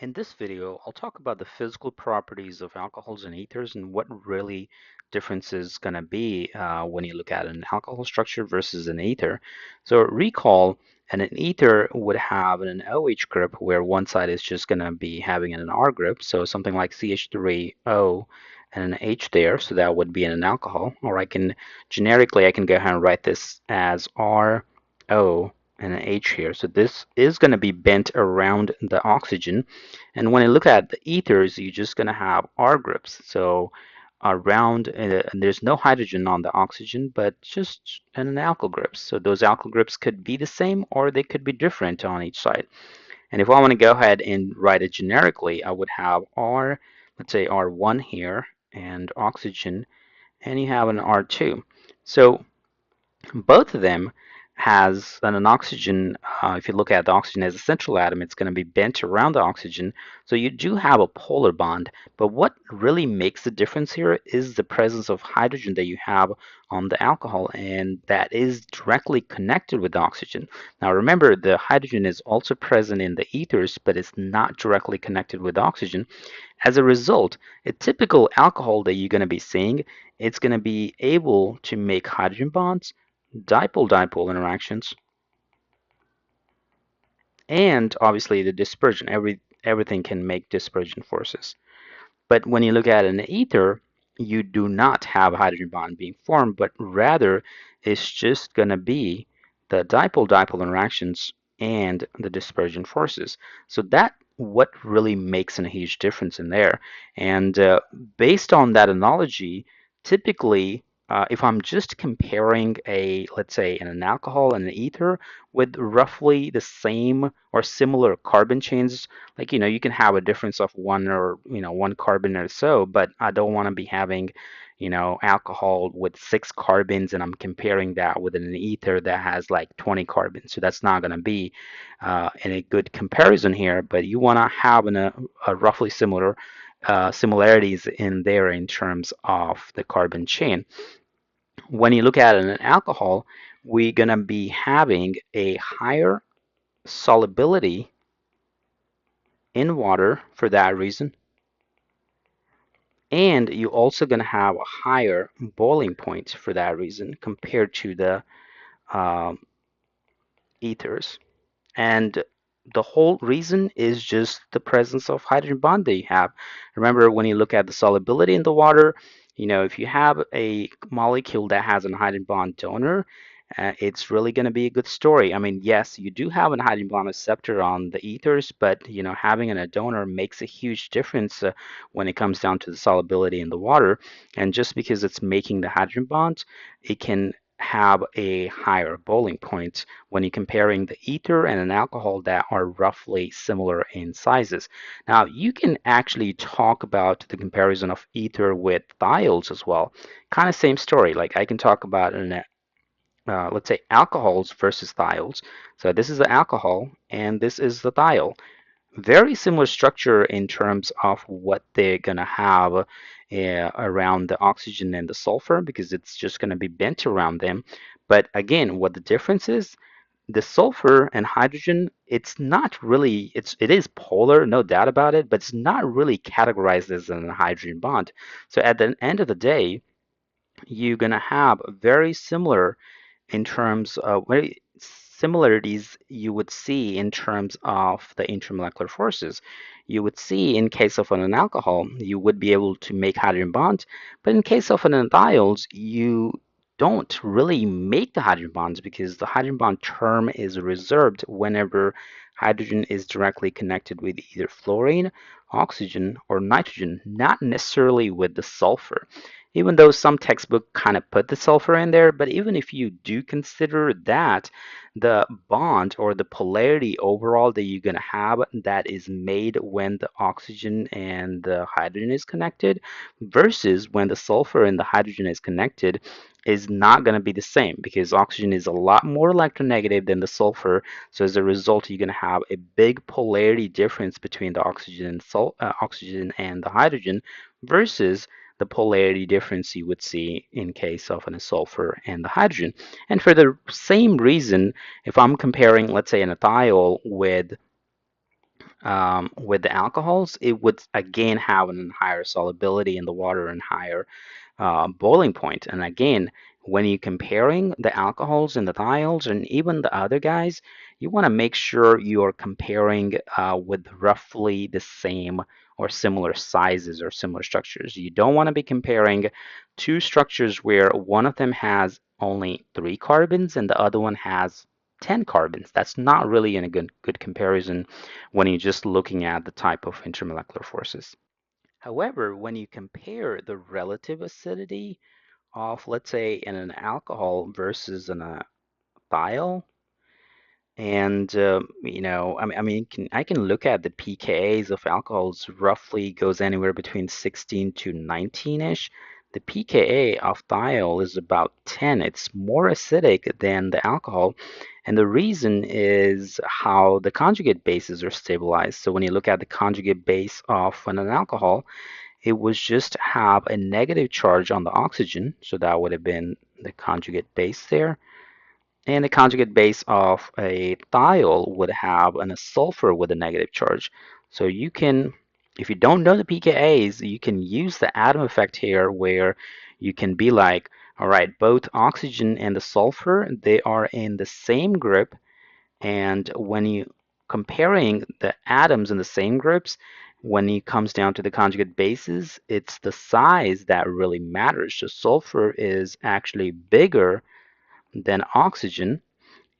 In this video, I'll talk about the physical properties of alcohols and ethers and what really difference is going to be when you look at an alcohol structure versus an ether. So recall, an ether would have an OH group where one side is just going to be having an R group, so something like CH3O and an H there, so that would be an alcohol. Or generically, I can go ahead and write this as RO and an H here. So this is going to be bent around the oxygen. And when you look at the ethers, you're just going to have R groups. So around, and there's no hydrogen on the oxygen, but just an alkyl groups. So those alkyl groups could be the same or they could be different on each side. And if I want to go ahead and write it generically, I would have R, let's say R1 here, and oxygen, and you have an R2. So both of them has an oxygen. If you look at the oxygen as a central atom, it's going to be bent around the oxygen. So you do have a polar bond. But what really makes the difference here is the presence of hydrogen that you have on the alcohol, and that is directly connected with the oxygen. Now remember, the hydrogen is also present in the ethers, but it's not directly connected with oxygen. As a result, a typical alcohol that you're going to be seeing, it's going to be able to make hydrogen bonds, dipole-dipole interactions, and obviously the dispersion. Everything can make dispersion forces. But when you look at an ether, you do not have a hydrogen bond being formed, but rather it's just going to be the dipole-dipole interactions and the dispersion forces. So that what really makes a huge difference in there. And based on that analogy, typically, if I'm just comparing let's say, an alcohol and an ether with roughly the same or similar carbon chains, like, you can have a difference of one carbon or so, but I don't want to be having, alcohol with 6 carbons and I'm comparing that with an ether that has like 20 carbons. So that's not going to be any good comparison here, but you want to have a roughly similar similarities in there in terms of the carbon chain. When you look at an alcohol, we're going to be having a higher solubility in water for that reason. And you're also going to have a higher boiling point for that reason compared to the um, ethers. And the whole reason is just the presence of hydrogen bond that you have. Remember, when you look at the solubility in the water, if you have a molecule that has a hydrogen bond donor, it's really going to be a good story. I mean, yes, you do have a hydrogen bond acceptor on the ethers, but having a donor makes a huge difference when it comes down to the solubility in the water. And just because it's making the hydrogen bond, it can have a higher boiling point when you're comparing the ether and an alcohol that are roughly similar in sizes. Now, you can actually talk about the comparison of ether with thiols as well. Kind of same story. Like I can talk about let's say alcohols versus thiols. So this is the alcohol and this is the thiol. Very similar structure in terms of what they're going to have around the oxygen and the sulfur, because it's just going to be bent around them. But again, what the difference is, the sulfur and hydrogen, it's not really, it is polar, no doubt about it, but it's not really categorized as a hydrogen bond. So at the end of the day, you're going to have very similar in terms of very similarities you would see in terms of the intermolecular forces. You would see in case of an alcohol, you would be able to make hydrogen bonds, but in case of an thiols, you don't really make the hydrogen bonds because the hydrogen bond term is reserved whenever hydrogen is directly connected with either fluorine, oxygen, or nitrogen, not necessarily with the sulfur. Even though some textbook kind of put the sulfur in there, but even if you do consider that, the bond or the polarity overall that you're going to have that is made when the oxygen and the hydrogen is connected versus when the sulfur and the hydrogen is connected is not going to be the same because oxygen is a lot more electronegative than the sulfur. So as a result, you're going to have a big polarity difference between the oxygen and the hydrogen versus the polarity difference you would see in case of a sulfur and the hydrogen. And for the same reason, if I'm comparing, let's say, an ethyl with with the alcohols, it would again have a higher solubility in the water and higher boiling point. And again, when you're comparing the alcohols and the thiols and even the other guys, you want to make sure you're comparing with roughly the same or similar sizes or similar structures. You don't want to be comparing two structures where one of them has only 3 carbons and the other one has 10 carbons. That's not really in a good comparison when you're just looking at the type of intermolecular forces. However, when you compare the relative acidity of, let's say, in an alcohol versus in a thiol, and I can look at the pKa's of alcohols roughly goes anywhere between 16 to 19-ish. The pKa of thiol is about 10. It's more acidic than the alcohol, and the reason is how the conjugate bases are stabilized. So when you look at the conjugate base of an alcohol, it would just have a negative charge on the oxygen, so that would have been the conjugate base there. And the conjugate base of a thiol would have a sulfur with a negative charge. So you can, if you don't know the pKa's, you can use the atom effect here where you can be like, all right, both oxygen and the sulfur, they are in the same group. And when you comparing the atoms in the same groups, when it comes down to the conjugate bases, it's the size that really matters. So sulfur is actually bigger than oxygen,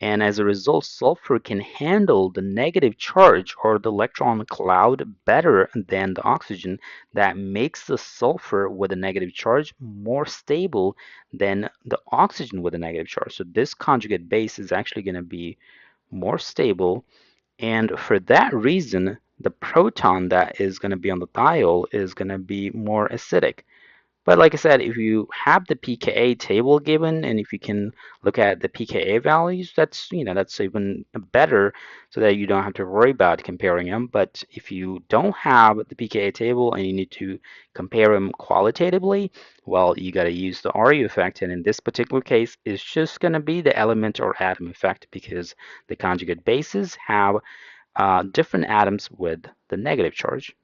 and as a result, sulfur can handle the negative charge or the electron cloud better than the oxygen. That makes the sulfur with a negative charge more stable than the oxygen with a negative charge. So this conjugate base is actually going to be more stable, and for that reason, the proton that is going to be on the thiol is going to be more acidic. But like I said, if you have the pKa table given, and if you can look at the pKa values, that's even better, so that you don't have to worry about comparing them. But if you don't have the pKa table and you need to compare them qualitatively, well, you got to use the RU effect. And in this particular case, it's just going to be the element or atom effect because the conjugate bases have different atoms with the negative charge.